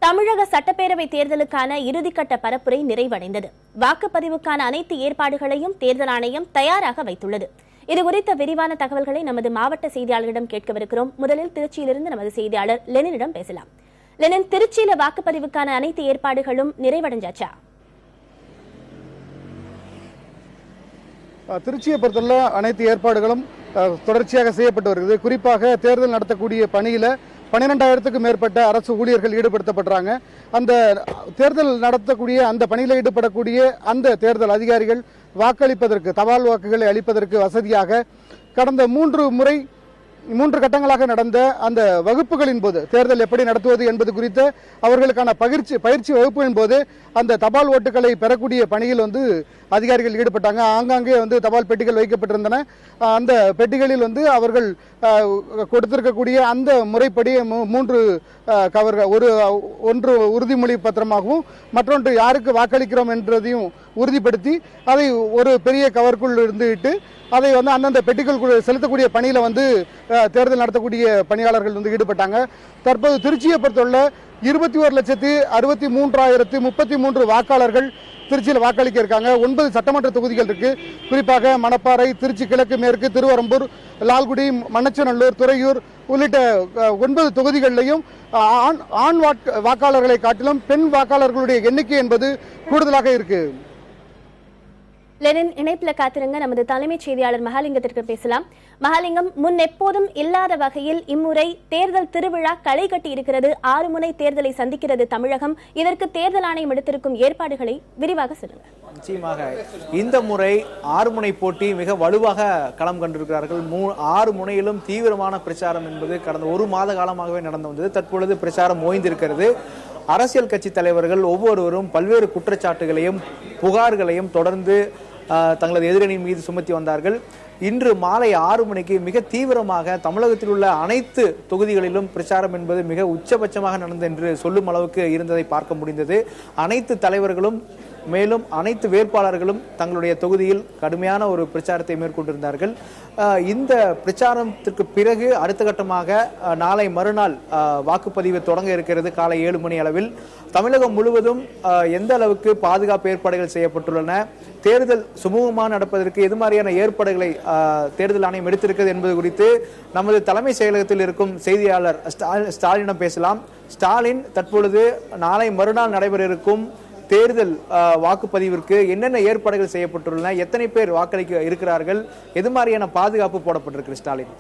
தமிழக சட்டப்பேரவை தேர்தலுக்கான இறுதிக்கட்ட பரப்புரை நிறைவடைந்தது. வாக்குப்பதிவுக்கான அனைத்து ஏற்பாடுகளையும் தேர்தல் ஆணையம் தயாராக வைத்துள்ளது. இதுகுறித்த விரிவான தகவல்களை நமது மாவட்ட செய்தியாளரிடம் கேட்கவிருக்கிறோம். முதலில் திருச்சியிலிருந்து நமது செய்தியாளர் லெனினிடம் பேசலாம். லெனின், திருச்சியில வாக்குப்பதிவுக்கான அனைத்து ஏற்பாடுகளும் நிறைவடைஞ்சாச்சா? திருச்சியை பொறுத்தவரை அனைத்து ஏற்பாடுகளும் தொடர்ச்சியாக செய்யப்பட்டு வருகிறது. குறிப்பாக தேர்தல் நடத்தக்கூடிய பணியில 12,000க்கும் மேற்பட்ட அரசு ஊழியர்கள் ஈடுபடுத்தப்படுறாங்க. அந்த தேர்தல் நடத்தக்கூடிய அந்த பணியில் ஈடுபடக்கூடிய அந்த தேர்தல் அதிகாரிகள் வாக்களிப்பதற்கு, தபால் வாக்குகளை அளிப்பதற்கு வசதியாக கடந்த 3 கட்டங்களாக நடந்த அந்த வகுப்புகளின் போது தேர்தல் எப்படி நடத்துவது என்பது குறித்த அவர்களுக்கான பயிற்சி வகுப்புகளின் போது அந்த தபால் ஓட்டுகளை பெறக்கூடிய பணியில் அதிகாரிகள் ஈடுபட்டாங்க. ஆங்காங்கே தபால் பெட்டிகள் வைக்கப்பட்டிருந்தன. அந்த பெட்டிகளில் அவர்கள் கொடுத்திருக்கக்கூடிய அந்த முறைப்படி 3 கவர்கள், ஒன்று உறுதிமொழி பத்திரமாகவும் மற்றொன்று யாருக்கு வாக்களிக்கிறோம் என்றதையும் உறுதிப்படுத்தி அதை ஒரு பெரிய கவருக்குள் இட்டு அதை அந்தந்த பெட்டிகள் செலுத்தக்கூடிய பணியில தேர்தல் நடத்தக்கூடிய பணியாளர்கள் ஈடுபட்டாங்க. தற்போது திருச்சியை பொறுத்துள்ள 21,63,033 வாக்காளர்கள் திருச்சியில் வாக்களிக்க இருக்காங்க. 9 சட்டமன்ற தொகுதிகள் இருக்கு. குறிப்பாக மணப்பாறை, திருச்சி கிழக்கு, மேற்கு, திருவரம்பூர், லால்குடி, மண்ணச்சநல்லூர், துறையூர் உள்ளிட்ட 9 தொகுதிகளிலையும் ஆண் வாக்காளர்களை காட்டிலும் பெண் வாக்காளர்களுடைய எண்ணிக்கை என்பது கூடுதலாக இருக்கு. லெனின், இணைப்புல காத்திருங்க. நமது தலைமைச் செய்தியாளர் மகாலிங்கத்திற்கு பேசலாம். மகாலிங்கம், முன் எப்போதும் இல்லாத வகையில் இம்முறை தேர்தல் திருவிழா களை கட்டி இருக்கிறது. 6 முனை தேர்தலை சந்திக்கிறது தமிழகம். இதற்கு தேர்தல் ஆணையம் எடுத்திருக்கும் ஏற்பாடுகளை விரிவாக சொல்லுங்க. நிச்சயமாக இந்த முறை 6 முனை போட்டி மிக வலுவாக களம் கண்டிருக்கிறார்கள். 6 முனையிலும் தீவிரமான பிரச்சாரம் என்பது கடந்த 1 மாத காலமாகவே நடந்து வந்தது. தற்பொழுது பிரச்சாரம் ஓய்ந்திருக்கிறது. அரசியல் கட்சி தலைவர்கள் ஒவ்வொருவரும் பல்வேறு குற்றச்சாட்டுகளையும் புகார்களையும் தொடர்ந்து தங்களது எதிரணியின் மீது சுமத்தி வந்தார்கள். இன்று மாலை 6 மணிக்கு மிக தீவிரமாக தமிழகத்தில் உள்ள அனைத்து தொகுதிகளிலும் பிரச்சாரம் என்பது மிக உச்சபட்சமாக நடந்தது என்று சொல்லும் அளவுக்கு இருந்ததை பார்க்க முடிந்தது. அனைத்து தலைவர்களும் மேலும் அனைத்து வேட்பாளர்களும் தங்களுடைய தொகுதியில் கடுமையான ஒரு பிரச்சாரத்தை மேற்கொண்டிருந்தார்கள். இந்த பிரச்சாரத்திற்கு பிறகு அடுத்த கட்டமாக நாளை மறுநாள் வாக்குப்பதிவு தொடங்க இருக்கிறது. காலை 7 மணி அளவில் தமிழகம் முழுவதும் எந்த அளவுக்கு பாதுகாப்பு ஏற்பாடுகள் செய்யப்பட்டுள்ளன, தேர்தல் சுமூகமாக நடப்பதற்கு எது மாதிரியான ஏற்பாடுகளை தேர்தல் ஆணையம் எடுத்திருக்கிறது என்பது குறித்து நமது தலைமை செயலகத்தில் இருக்கும் செய்தியாளர் ஸ்டாலினிடம் பேசலாம். ஸ்டாலின், தற்பொழுது நாளை மறுநாள் நடைபெற இருக்கும் தேர்தல் வாக்குப்பதிவிற்கு என்னென்ன ஏற்பாடுகள் செய்யப்பட்டுள்ளன, எத்தனை பேர் வாக்களிக்க இருக்கிறார்கள், எது மாதிரியான பாதுகாப்பு போடப்பட்டிருக்கு ஸ்டாலின்?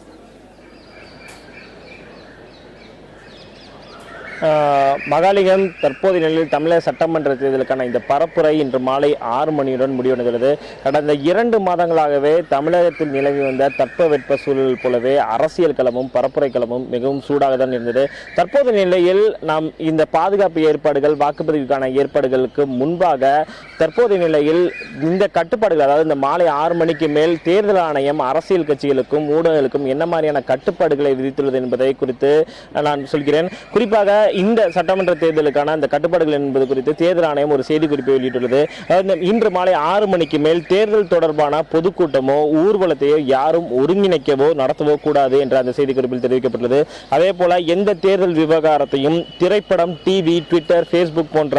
மகாலிங்கம், தற்போதைய நிலையில் தமிழக சட்டமன்ற தேர்தலுக்கான இந்த பரப்புரை இன்று மாலை 6 மணியுடன் முடிவடைகிறது. கடந்த 2 மாதங்களாகவே தமிழகத்தில் நிலவி வந்த தட்பவெட்ப சூழல் போலவே அரசியல் களமும் பரப்புரை களமும் மிகவும் சூடாக தான் இருந்தது. தற்போதைய நிலையில் நாம் இந்த பாதுகாப்பு ஏற்பாடுகள், வாக்குப்பதிவுக்கான ஏற்பாடுகளுக்கு முன்பாக தற்போதைய நிலையில் இந்த கட்டுப்பாடுகள், அதாவது இந்த மாலை 6 மணிக்கு மேல் தேர்தல் ஆணையம் அரசியல் கட்சிகளுக்கும் ஊடகங்களுக்கும் என்ன மாதிரியான கட்டுப்பாடுகளை விதித்துள்ளது என்பதை குறித்து நான் சொல்கிறேன். குறிப்பாக இந்த சட்டமன்ற தேர்தலுக்கான அந்த கட்டுப்பாடுகள் என்பது குறித்து தேர்தல் ஆணையம் ஒரு செய்திக்குறிப்பை வெளியிட்டுள்ளது. இன்று மாலை 6 மணிக்கு மேல் தேர்தல் தொடர்பான பொதுக்கூட்டமோ ஊர்வலத்தையோ யாரும் ஒருங்கிணைக்கவோ நடத்தவோ கூடாது என்று அந்த செய்திக்குறிப்பில் தெரிவிக்கப்பட்டுள்ளது. அதே போல எந்த தேர்தல் விவகாரத்தையும் திரைப்படம், டிவி, ட்விட்டர், பேஸ்புக் போன்ற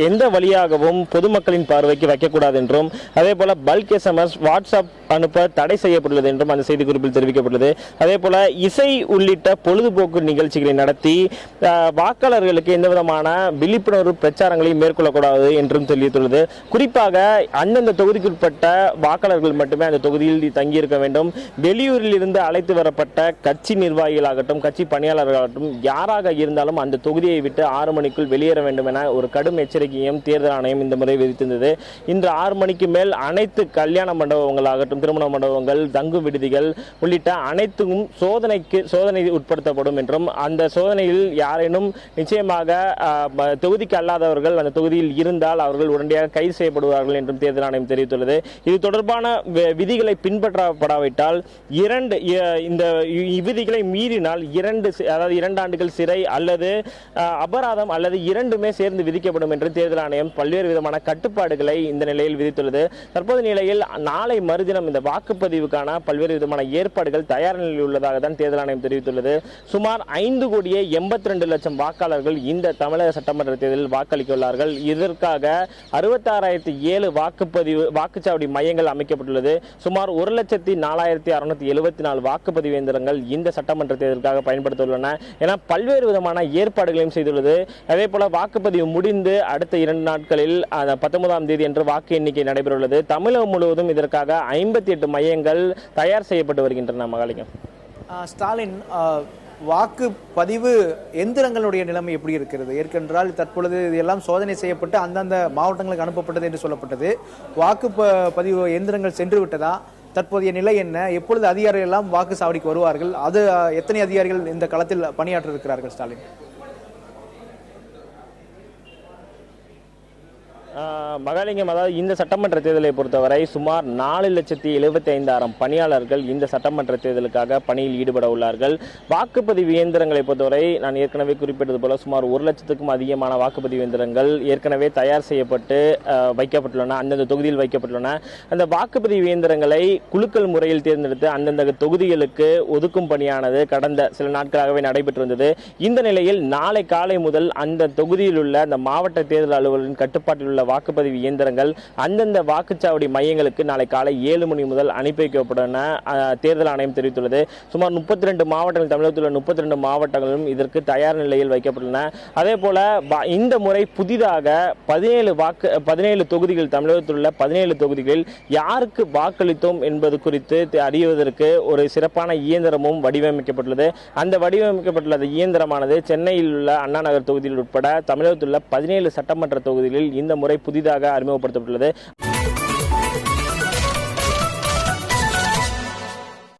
எந்த வழியாகவும் பொதுமக்களின் பார்வைக்கு வைக்கக்கூடாது என்றும், அதே போல பல்க் SMS, வாட்ஸ்அப் அனுப்ப தடை செய்யப்பட்டுள்ளது என்றும் அந்த செய்திக்குறிப்பில் தெரிவிக்கப்பட்டுள்ளது. அதே போல இசை உள்ளிட்ட பொழுதுபோக்கு நிகழ்ச்சிகளை நடத்தி வாக்காளர்களுக்கு எந்த விதமான விழிப்புணர்வு பிரச்சாரங்களை மேற்கொள்ளக்கூடாது என்றும் தெரிவித்துள்ளது. குறிப்பாக அந்தந்த தொகுதிக்குட்பட்ட வாக்காளர்கள் மட்டுமே அந்த தொகுதியில் தங்கியிருக்க வேண்டும். வெளியூரில் இருந்து அழைத்து வரப்பட்ட கட்சி நிர்வாகிகளாகட்டும், கட்சி பணியாளர்களாகட்டும், யாராக இருந்தாலும் அந்த தொகுதியை விட்டு 6 மணிக்குள் வெளியேற வேண்டும் என ஒரு கடும் எச்சரிக்கையும் தேர்தல் ஆணையம் இந்த முறை விதித்திருந்தது. இன்று 6 மணிக்கு மேல் அனைத்து கல்யாண மண்டபங்களாகட்டும், திருமண மண்டபங்கள், தங்கு விடுதிகள் உள்ளிட்ட அனைத்தும் சோதனை உட்படுத்தப்படும் என்றும், அந்த சோதனையில் யாரேனும் நிச்சயமாக தொகுதிக்கு அல்லாதவர்கள் அந்த தொகுதியில் இருந்தால் அவர்கள் உடனடியாக கைது செய்யப்படுவார்கள் என்றும் தேர்தல் ஆணையம் தெரிவித்துள்ளது. இது தொடர்பான விதிகளை பின்பற்றப்படாவிட்டால் இந்த விதிகளை மீறினால் 2 ஆண்டுகள் சிறை அல்லது அபராதம் அல்லது 2மே சேர்ந்து விதிக்கப்படும் என்று தேர்தல் ஆணையம் பல்வேறு விதமான கட்டுப்பாடுகளை இந்த நிலையில் விதித்துள்ளது. தற்போது நிலையில் நாளை மறுதினம் மேலும் இந்த வாக்குப்பதிவுக்கான பல்வேறு விதமான ஏற்பாடுகள் தயார் நிலையில் உள்ளதாக தான் தேர்தல் ஆணையம் தெரிவித்துள்ளது. சுமார் 5,82,00,000 வாக்காளர்கள் இந்த தமிழக சட்டமன்ற தேர்தலில் வாக்களிக்க உள்ளார்கள். இதற்காக 66,007 வாக்குச்சாவடி மையங்கள் அமைக்கப்பட்டுள்ளது. சுமார் 1,04,674 வாக்குப்பதிவு இயந்திரங்கள் இந்த சட்டமன்ற தேர்தலுக்காக பயன்படுத்த உள்ளன என பல்வேறு விதமான ஏற்பாடுகளையும் செய்துள்ளது. அதே போல வாக்குப்பதிவு முடிந்து அடுத்த 2 நாட்களில் 19ஆம் தேதி அன்று வாக்கு எண்ணிக்கை நடைபெறவுள்ளது. தமிழகம் முழுவதும் இதற்காக 58 மையங்கள் தயார் செய்யப்பட்டு வருகின்றன. மகாலிங்கம், ஸ்டாலின், வாக்குப்பதிவு எந்திரங்களுடைய நிலைமை எப்படி இருக்கிறது? ஏற்கென்றால் தற்பொழுது இதெல்லாம் சோதனை செய்யப்பட்டு அந்தந்த மாவட்டங்களுக்கு அனுப்பப்பட்டது என்று சொல்லப்பட்டது. வாக்குப்பதிவு எந்திரங்கள் சென்று விட்டதா? தற்போதைய நிலை என்ன? எப்பொழுது அதிகாரிகள் எல்லாம் வாக்கு சாவடிக்கு வருவார்கள்? அது எத்தனை அதிகாரிகள் இந்த களத்தில் பணியாற்ற இருக்கிறார்கள்? ஸ்டாலின், மகாலிங்கம், அதாவது இந்த சட்டமன்ற தேர்தலை பொறுத்தவரை சுமார் 4,75,000 பணியாளர்கள் இந்த சட்டமன்ற தேர்தலுக்காக பணியில் ஈடுபட உள்ளார்கள். வாக்குப்பதிவு இயந்திரங்களை பொறுத்தவரை நான் ஏற்கனவே குறிப்பிட்டது போல சுமார் 1,00,000க்கும் அதிகமான வாக்குப்பதிவு இயந்திரங்கள் ஏற்கனவே தயார் செய்யப்பட்டு வைக்கப்பட்டுள்ளன, அந்தந்த தொகுதியில் வைக்கப்பட்டுள்ளன. அந்த வாக்குப்பதிவு இயந்திரங்களை குலுக்கல் முறையில் தேர்ந்தெடுத்து அந்தந்த தொகுதிகளுக்கு ஒதுக்கும் பணியானது கடந்த சில நாட்களாகவே நடைபெற்று வந்தது. இந்த நிலையில் நாளை காலை முதல் அந்த தொகுதியில் உள்ள அந்த மாவட்ட தேர்தல் அலுவலரின் கட்டுப்பாட்டில் உள்ள வாக்குப்பதிவு இயந்திரங்கள் அந்தந்த வாக்குச்சாவடி மையங்களுக்கு நாளை காலை 7 மணி முதல் அனுப்பி வைக்கப்படும் என தேர்தல் ஆணையம் தெரிவித்துள்ளது. சுமார் 32 மாவட்டங்கள், தமிழகத்தில் உள்ள 32 மாவட்டங்களும் இதற்கு தயார் நிலையில் வைக்கப்பட்டுள்ளன. அதே போல இந்த முறை புதிதாக 17 தொகுதிகள், தமிழகத்தில் உள்ள 17 தொகுதிகளில் யாருக்கு வாக்களித்தோம் என்பது குறித்து அறிவதற்கு ஒரு சிறப்பான இயந்திரமும் வடிவமைக்கப்பட்டுள்ளது. அந்த வடிவமைக்கப்பட்டுள்ள இயந்திரமானது சென்னையில் உள்ள அண்ணா நகர் தொகுதியில் உட்பட தமிழகத்தில் உள்ள 17 சட்டமன்ற தொகுதிகளில் இந்த முறை புதிதாக அறிமுகப்படுத்தப்பட்டுள்ளது.